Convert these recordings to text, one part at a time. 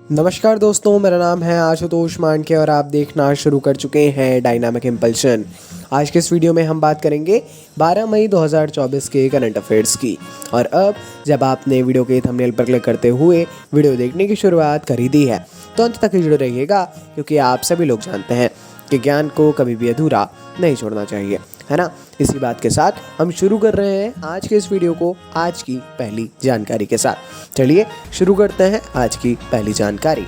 नमस्कार दोस्तों, मेरा नाम है आशुतोष मानके और आप देखना शुरू कर चुके हैं डायनामिक इम्पल्शन। आज के इस वीडियो में हम बात करेंगे 12 मई 2024 के करंट अफेयर्स की। और अब जब आपने वीडियो के थंबनेल पर क्लिक करते हुए वीडियो देखने की शुरुआत कर ही दी है तो अंत तक ही जुड़े रहिएगा, क्योंकि आप सभी लोग जानते हैं कि ज्ञान को कभी भी अधूरा नहीं छोड़ना चाहिए, है ना। इसी बात के साथ हम शुरू कर रहे हैं आज के इस वीडियो को आज की पहली जानकारी के साथ। चलिए शुरू करते हैं आज की पहली जानकारी।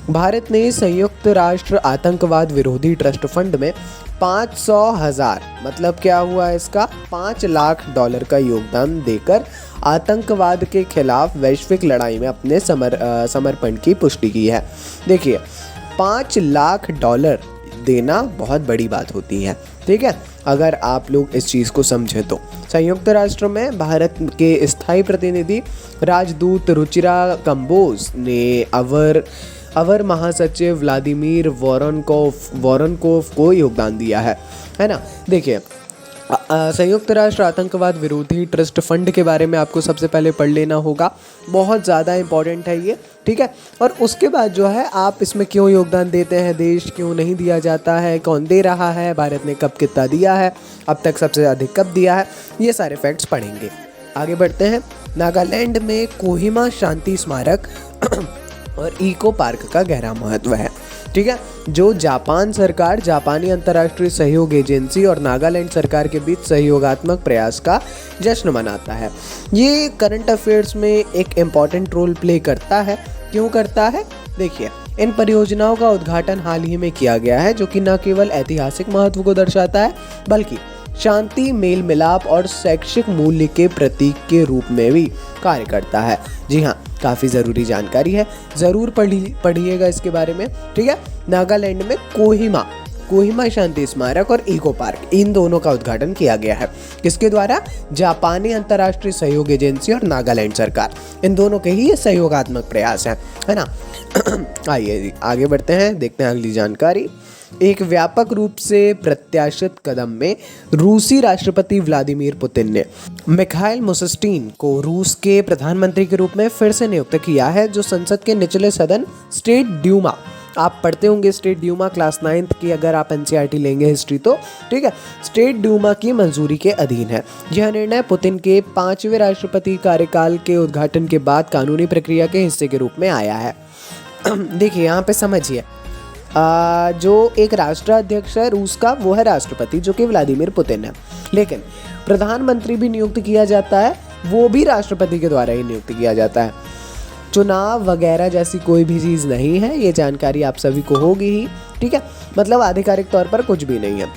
भारत ने संयुक्त राष्ट्र आतंकवाद विरोधी ट्रस्ट फंड में 500,000 मतलब क्या हुआ इसका $5 लाख का योगदान देकर आतंकवाद के खिलाफ वैश्विक लड़ाई में अपने समर्पण की पुष्टि की है। देखिए, $5 लाख देना बहुत बड़ी बात होती है, ठीक है। अगर आप लोग इस चीज़ को समझे तो संयुक्त राष्ट्र में भारत के स्थायी प्रतिनिधि राजदूत रुचिरा कंबोज ने अवर महासचिव व्लादिमीर वोरोनकोव को योगदान दिया है ना। देखिए, संयुक्त राष्ट्र आतंकवाद विरोधी ट्रस्ट फंड के बारे में आपको सबसे पहले पढ़ लेना होगा, बहुत ज़्यादा इम्पोर्टेंट है ये, ठीक है। और उसके बाद जो है आप इसमें क्यों योगदान देते हैं, देश क्यों नहीं दिया जाता है, कौन दे रहा है, भारत ने कब कितना दिया है, अब तक सबसे अधिक कब दिया है, ये सारे फैक्ट्स पढ़ेंगे। आगे बढ़ते हैं। नागालैंड में कोहिमा शांति स्मारक और इको पार्क का गहरा महत्व है, ठीक है। जो जापान सरकार, जापानी अंतर्राष्ट्रीय सहयोग एजेंसी और नागालैंड सरकार के बीच सहयोगात्मक प्रयास का जश्न मनाता है। ये करंट अफेयर्स में एक इम्पॉर्टेंट रोल प्ले करता है। क्यों करता है? देखिए, इन परियोजनाओं का उद्घाटन हाल ही में किया गया है, जो कि न केवल ऐतिहासिक महत्व को दर्शाता है बल्कि शांति, मेल मिलाप और शैक्षिक मूल्य के प्रतीक के रूप में भी कार्य करता है। जी हाँ, काफ़ी ज़रूरी जानकारी है, ज़रूर पढ़िएगा इसके बारे में, ठीक है। नागालैंड में कोहिमा शांति स्मारक और इको पार्क, इन दोनों का उद्घाटन किया गया है। किसके द्वारा? जापानी अंतर्राष्ट्रीय सहयोग एजेंसी और नागालैंड सरकार, इन दोनों के ही ये सहयोगात्मक प्रयास है ना। आइए आगे बढ़ते हैं, देखते हैं अगली जानकारी। एक व्यापक रूप से प्रत्याशित कदम में रूसी राष्ट्रपति व्लादिमीर पुतिन ने मिखाइल मुशस्टिन को रूस के प्रधानमंत्री के रूप में फिर से नियुक्त किया है, जो संसद के निचले सदन स्टेट ड्यूमा, आप पढ़ते होंगे स्टेट ड्यूमा क्लास 9th की, अगर आप एनसीईआरटी लेंगे हिस्ट्री तो, ठीक है। स्टेट ड्यूमा की मंजूरी के अधीन है। यह निर्णय पुतिन के 5वें राष्ट्रपति कार्यकाल के उद्घाटन के बाद कानूनी प्रक्रिया के हिस्से के रूप में आया है। देखिए, यहाँ पे समझिए, जो एक राष्ट्राध्यक्ष है रूस का, वो है राष्ट्रपति, जो कि व्लादिमीर पुतिन है। लेकिन प्रधानमंत्री भी नियुक्त किया जाता है, वो भी राष्ट्रपति के द्वारा ही नियुक्त किया जाता है। चुनाव वगैरह जैसी कोई भी चीज़ नहीं है, ये जानकारी आप सभी को होगी ही, ठीक है। मतलब आधिकारिक तौर पर कुछ भी नहीं है,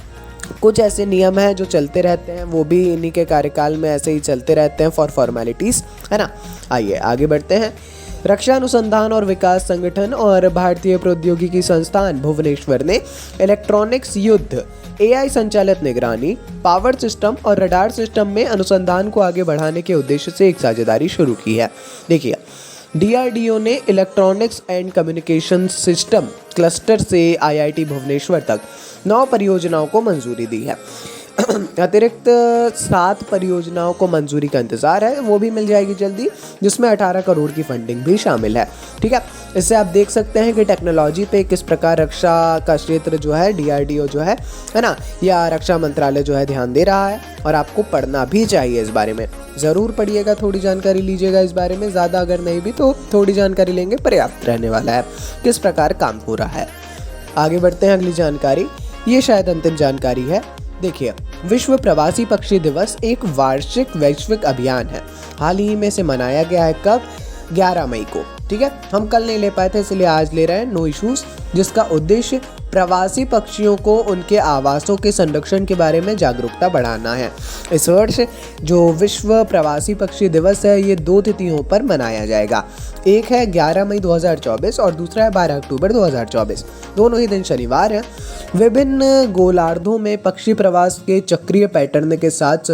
कुछ ऐसे नियम हैं जो चलते रहते हैं, वो भी इन्हीं के कार्यकाल में ऐसे ही चलते रहते हैं फॉर फॉर्मेलिटीज़, है ना। आइए आगे बढ़ते हैं। रक्षा अनुसंधान और विकास संगठन और भारतीय प्रौद्योगिकी संस्थान भुवनेश्वर ने इलेक्ट्रॉनिक्स युद्ध, एआई संचालित निगरानी, पावर सिस्टम और रडार सिस्टम में अनुसंधान को आगे बढ़ाने के उद्देश्य से एक साझेदारी शुरू की है। देखिए, डीआरडीओ ने electronics and communication system cluster से आईआईटी भुवनेश्वर तक 9 परियोजनाओं को मंजूरी दी है। अतिरिक्त 7 परियोजनाओं को मंजूरी का इंतजार है, वो भी मिल जाएगी जल्दी, जिसमें 18 करोड़ की फंडिंग भी शामिल है, ठीक है। इससे आप देख सकते हैं कि टेक्नोलॉजी पे किस प्रकार रक्षा का क्षेत्र जो है, डीआरडीओ जो है ना, या रक्षा मंत्रालय जो है ध्यान दे रहा है, और आपको पढ़ना भी चाहिए इस बारे में। ज़रूर पढ़िएगा, थोड़ी जानकारी लीजिएगा इस बारे में, ज़्यादा अगर नहीं भी तो थोड़ी जानकारी लेंगे, पर्याप्त रहने वाला है किस प्रकार काम हो रहा है। आगे बढ़ते हैं अगली जानकारी, ये शायद अंतिम जानकारी है। देखिए, विश्व प्रवासी पक्षी दिवस एक वार्षिक वैश्विक अभियान है, हाल ही में से मनाया गया है। कब? 11 मई को, ठीक है। हम कल नहीं ले पाए थे, इसलिए आज ले रहे हैं, नो इश्यूज। जिसका उद्देश्य प्रवासी पक्षियों को उनके आवासों के संरक्षण के बारे में जागरूकता बढ़ाना है। इस वर्ष जो विश्व प्रवासी पक्षी दिवस है, ये 2 तिथियों पर मनाया जाएगा। एक है 11 मई 2024 और दूसरा है 12 अक्टूबर 2024, दोनों ही दिन शनिवार हैं। विभिन्न गोलार्धों में पक्षी प्रवास के चक्रीय पैटर्न के साथ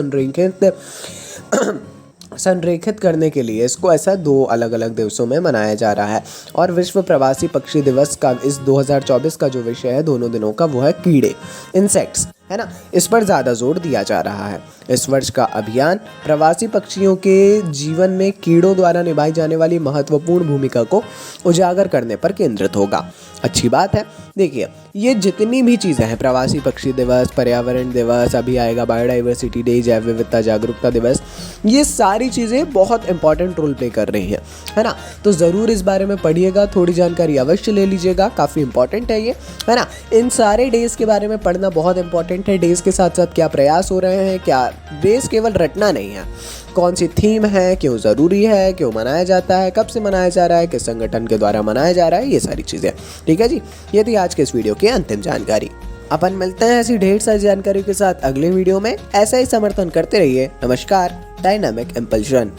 संरेखित करने के लिए इसको ऐसा 2 अलग अलग दिवसों में मनाया जा रहा है। और विश्व प्रवासी पक्षी दिवस का इस 2024 का जो विषय है दोनों दिनों का, वो है कीड़े, इंसेक्ट्स, है ना, इस पर ज़्यादा जोर दिया जा रहा है। इस वर्ष का अभियान प्रवासी पक्षियों के जीवन में कीड़ों द्वारा निभाई जाने वाली महत्वपूर्ण भूमिका को उजागर करने पर केंद्रित होगा। अच्छी बात है। देखिए, ये जितनी भी चीज़ें हैं, प्रवासी पक्षी दिवस, पर्यावरण दिवस, अभी आएगा बायोडाइवर्सिटी डे, जैव विविधता जागरूकता दिवस, ये सारी चीज़ें बहुत इंपॉर्टेंट रोल प्ले कर रही हैं, है ना। तो ज़रूर इस बारे में पढ़िएगा, थोड़ी जानकारी अवश्य ले लीजिएगा, काफ़ी इंपॉर्टेंट है ये, है ना। इन सारे डेज़ के बारे में पढ़ना बहुत इंपॉर्टेंट है। डेज़ के साथ साथ क्या प्रयास हो रहे हैं, क्या डेज़ केवल रटना नहीं है, कौन सी थीम है, क्यों ज़रूरी है, क्यों मनाया जाता है, कब से मनाया जा रहा है, किस संगठन के द्वारा मनाया जा रहा है, ये सारी चीज़ें। ठीक है जी, ये थी आज के इस वीडियो की अंतिम जानकारी। अपन मिलते हैं ऐसी ढेर सारी जानकारी के साथ अगले वीडियो में। ऐसा ही समर्थन करते रहिए। नमस्कार। Dynamic impulsion.